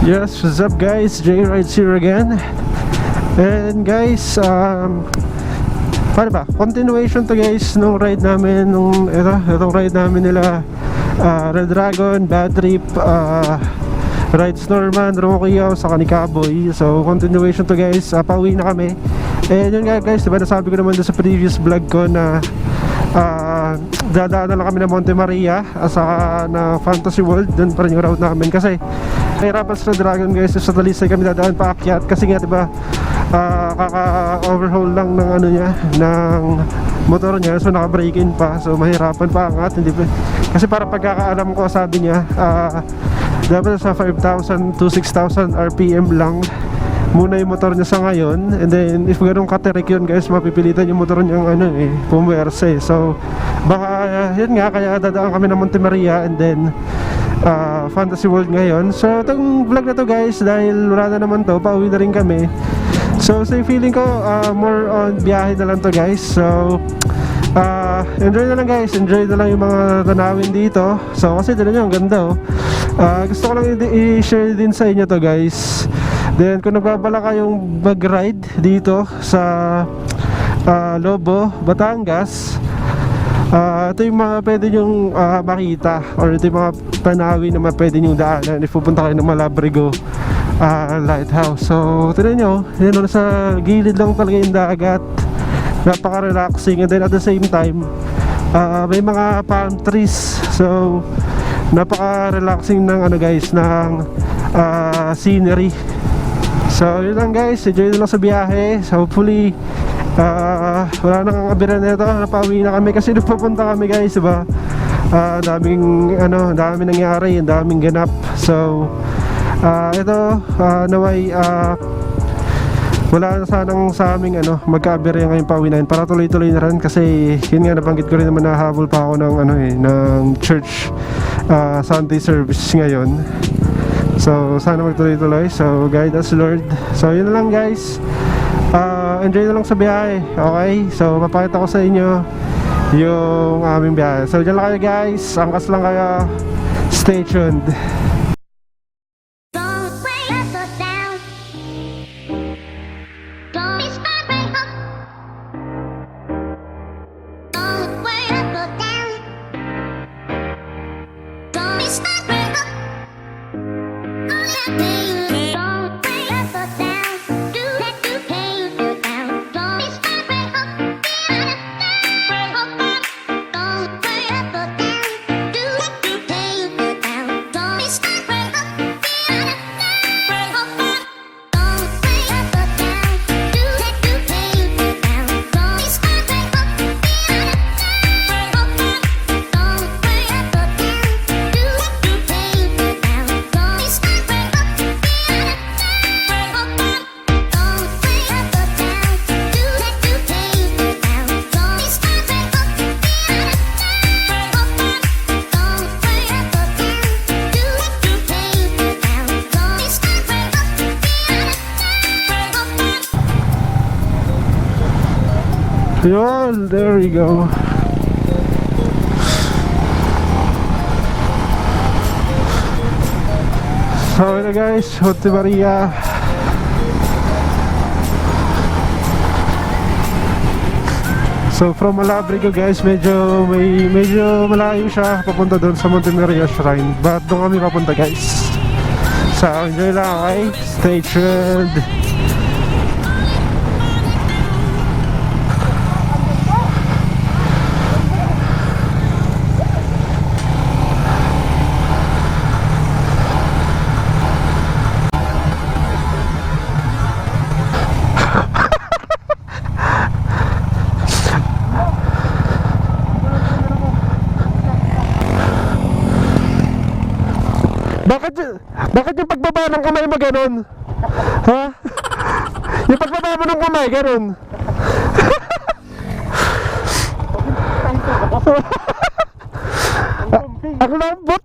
Yes, what's up guys? JayRidez here again. And guys, paano ba? Continuation to guys nung ride namin, itong ride namin nila Red Dragon, Bad Trip, Rides Norman, Romokio, sa Kanikaboy. So continuation to guys, pauwi na kami. And yun nga guys, diba nasabi ko naman doon sa previous vlog ko na dadaan na lang kami ng Monte Maria na Fantasy World. Doon pa rin yung route namin kasi nahirapan sa Dragon guys, sa Talisay kami dadaan paakyat kasi nga diba kaka-overhaul lang ng ano niya, ng motor niya, so naka-break-in pa, so mahirapan pa angat, hindi pa, kasi para pagkakaalam ko sabi niya dapat sa 5,000 to 6,000 RPM lang muna yung motor niya sa ngayon, and then if ganun katerik yun guys, mapipilitan yung motor niyang pumuwersa so baka yun nga, kaya dadaan kami ng Monte Maria and then Fantasy World ngayon. So itong vlog na to guys, dahil wala na naman to, pauwi na rin kami, so feeling ko more on biyahe na lang to guys. So enjoy na lang guys, enjoy na lang yung mga tanawin dito. So kasi dito nyo, ang ganda gusto ko lang i-share din sa inyo to guys. Then kung nagbabala kayong mag-ride dito sa Lobo, Batangas, ito yung mga pwede nyong makita, or ito yung mga tanawin na pwede nyong daanan if pupunta kayo ng Malabrigo Lighthouse. So tignan nyo, yun, sa gilid lang talaga yung dagat, napaka-relaxing, and then at the same time may mga palm trees, so napaka-relaxing ng guys, ng scenery. So yun lang guys, enjoy na lang sa biyahe. So hopefully wala nang abiran nito, napauwi na kami kasi nagpapunta kami guys, diba? Daming nangyari, daming ganap. So ito naway wala na sanang sa aming magka-aberya ngayong pauwi namin, para tuloy-tuloy na rin kasi yun nga, nabanggit ko rin naman na habol pa ako ng ng church Sunday service ngayon. So sana magtuloy-tuloy, so guide us Lord. So yun na lang guys, enjoy na lang sa biyahe, okay? So papakita ko sa inyo yung aming biyahe. So dyan lang kayo guys, angkas lang kayo, stay tuned. Yun, there we go. So ito guys, Monte Maria. So from Malabrigo guys, medyo malayo siya papunta doon sa Monte Maria Shrine, but doon kami papunta guys. So enjoy lang, okay? Stay tuned. Bakit yung pagbaba ng kamay mo ganun? Ha? Yung pagbaba mo ng kamay ganun? Ang lambot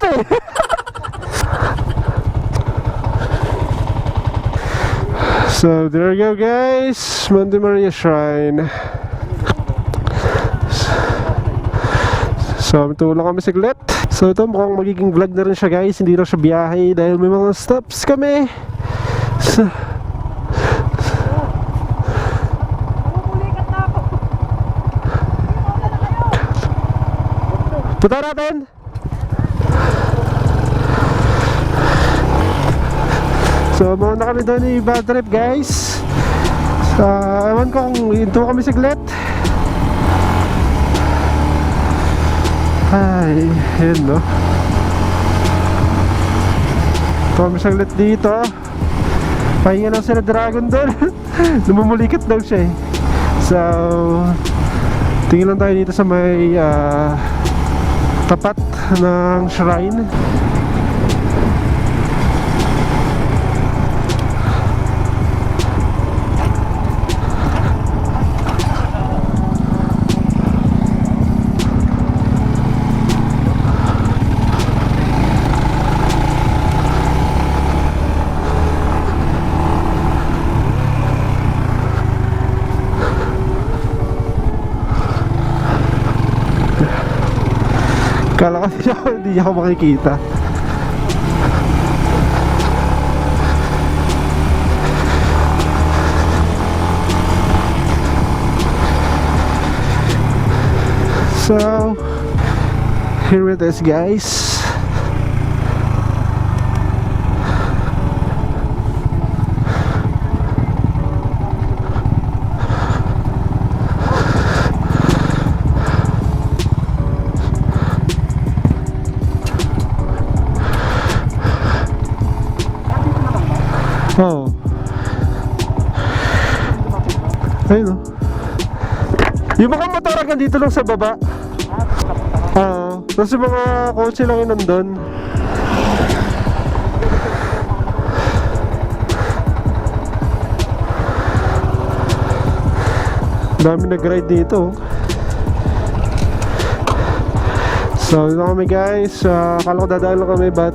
So there you go guys, Monte Maria Shrine. So tulong kami saglit. So ito mukhang magiging vlog na rin siya guys, hindi na siya biyahe dahil may mga stops kami. So, punta natin. So muna kami doon ni bad trip guys. Ewan ko kung hinto kami saglit. Ay, yun no. Hinto kami saglit dito. Pahinga lang sila dragon doon. Lumumulikat daw siya eh. So tingin lang tayo dito sa may tapat ng shrine. Kala ko hindi ako makikita. So here it is guys. Oh. Ayun o. Yung mga motor hanggang dito lang sa baba. Tapos yung mga kotse lang yun nandun. Dami nag-ride dito. So yun kami guys. Akala ko dadaan lang kami, but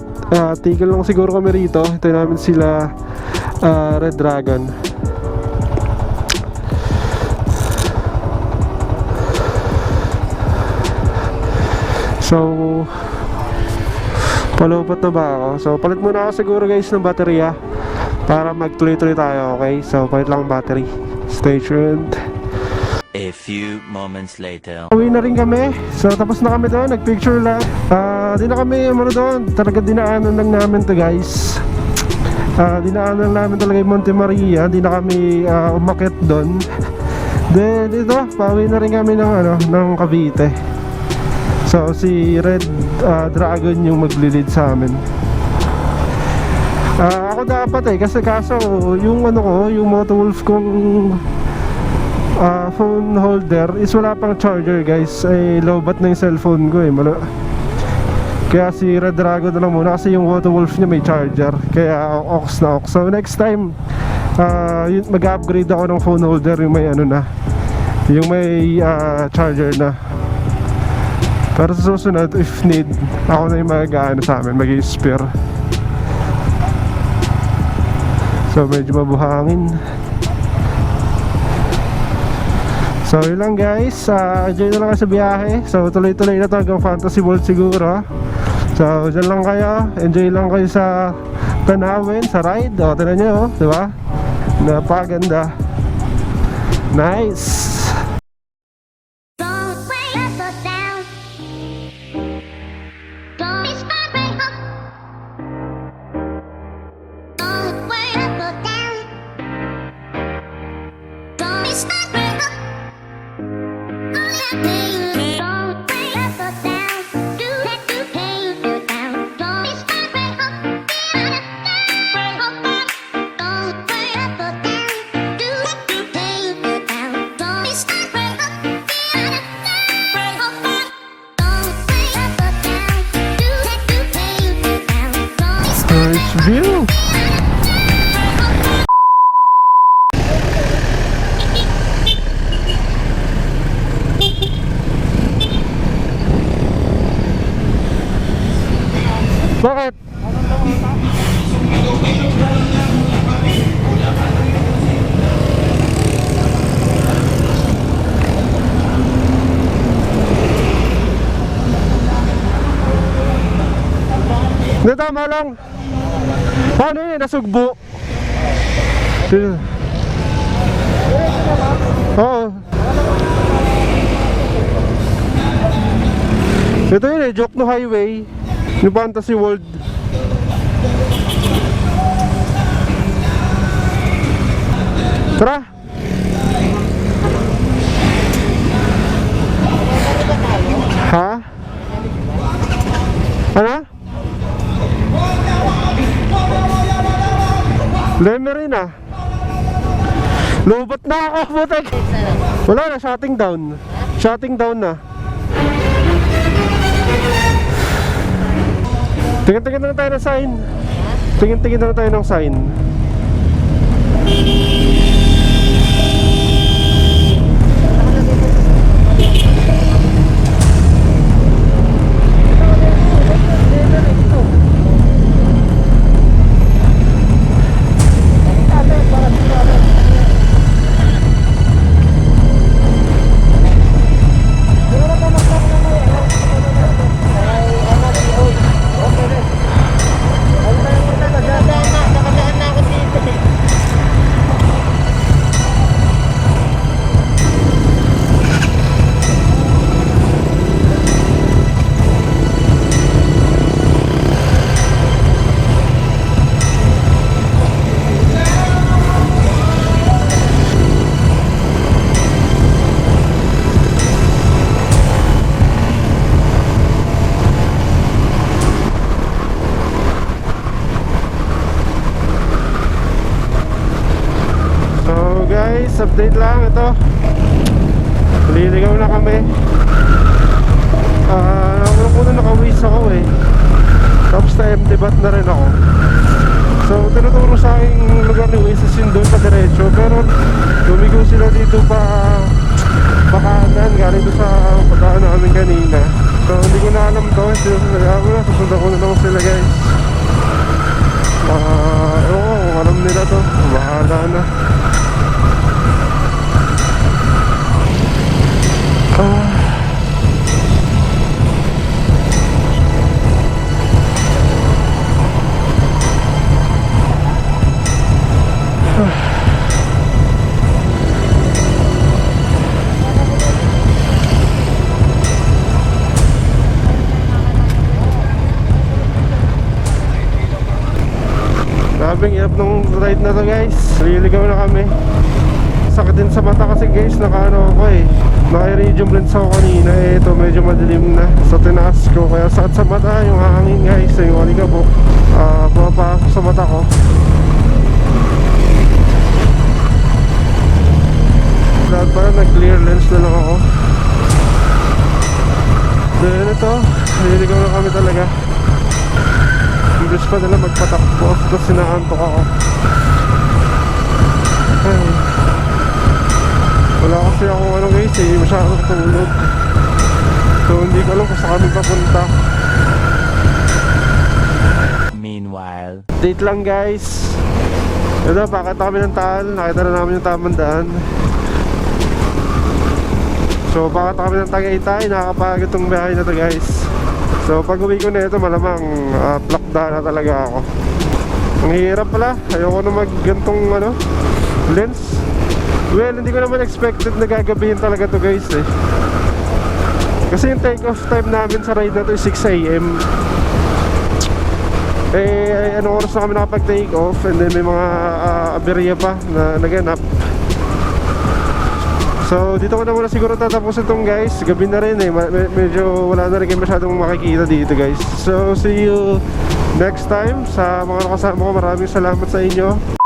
tigil lang siguro kami rito. Ito namin sila Red Dragon. So palupat na ba ako? So palit muna ako siguro guys ng baterya para magtuloy-tuloy tayo, okay? So palit lang ang battery. Stay tuned. A few moments later. Uwi na rin kami. So tapos na kami doon, nagpicture lang. Di na kami doon. Talaga dinaanan lang namin to guys. Dinaanan namin talaga yung Monte Maria. Di na kami umakyat doon. Then dito, pauwi na rin kami ng Cavite. So si Red Dragon yung maglilid sa amin. Ako dapat kasi kaso yung yung Motovlog kong phone holder is wala pang charger guys. Lowbat na yung cellphone ko eh. Kaya si Red Dragon na lang muna kasi yung Motovlog niya may charger. Kaya aux na aux. So next time mag-upgrade ako ng phone holder yung may yung may charger na. Para sa susunod, if need, ako na yung sa amin, mag-i-spare. So medyo mabuhangin. So yun lang guys, enjoy na lang kayo sa biyahe. So tuloy-tuloy na to hanggang Fantasy World siguro. So dyan lang kayo, enjoy lang kayo sa tanawin, sa ride. O, tinan nyo, diba? Napakaganda. Nice! View. Bakit? Tama lang. Paano yun? Nasugbo. Oo. Ito yun eh, Joke no Highway. Yung Fantasy World. Tara. Ha? Ano? Leme rin ah. Lubot na ako, putek. Wala na, shutting down. Shutting down na. Tingin-tingin na tayo ng sign. Tingin-tingin na tayo ng sign. Update lang ito. Liligaw na kami. Una nakawis ako eh. Tapos na empty bat na rin ako. So tinuturo sa aking lugar ni Oasis yun doon pa diretso. Pero lumigaw sila dito pa kanan galing doon sa pagkaan namin kanina. So hindi ko na alam to. Susundan ko na lang sila guys. Kung alam nila to, bahala na. Grabing hirap nung ride na to guys. Liligaw na kami. Sakit din sa mata kasi guys, naka-ano ako eh, naka-iridium lens ako kanina eh. Ito medyo madilim na, so tinaas ko. Kaya sakit sa mata, yung hangin guys, yung alikabok pumapasok sa mata ko. Lahat pala nag-clear lens na lang ako. Then ito, liligaw na kami talaga. English pa nila magpatakbo, tapos sinaantok ako. Ay, wala kasi ako ano guys eh, masyadong tulog. So hindi ko alam kung saan kami papunta. Meanwhile, Date lang guys. Ito, pakita kami ng Taal. Nakita na namin yung tamang daan. So pakita kami ng Tagaytay. Nakakapagod itong biyahe na to guys. So pag uwi ko na ito, malamang plakda na talaga ako. Ang hirap pala. Ayoko na maggantong ano, lens. Well, hindi ko naman expected na gagabihin talaga to guys eh. Kasi yung take off time namin sa ride na to is 6 AM. Eh, anong oras na kami nakapag take off. And then may mga aberya pa na naganap. So dito ko na muna siguro tatapusin itong guys. Gabi na rin eh, medyo wala na rin kayo masyadong makikita dito guys. So see you next time. Sa mga nakasama ko, maraming salamat sa inyo.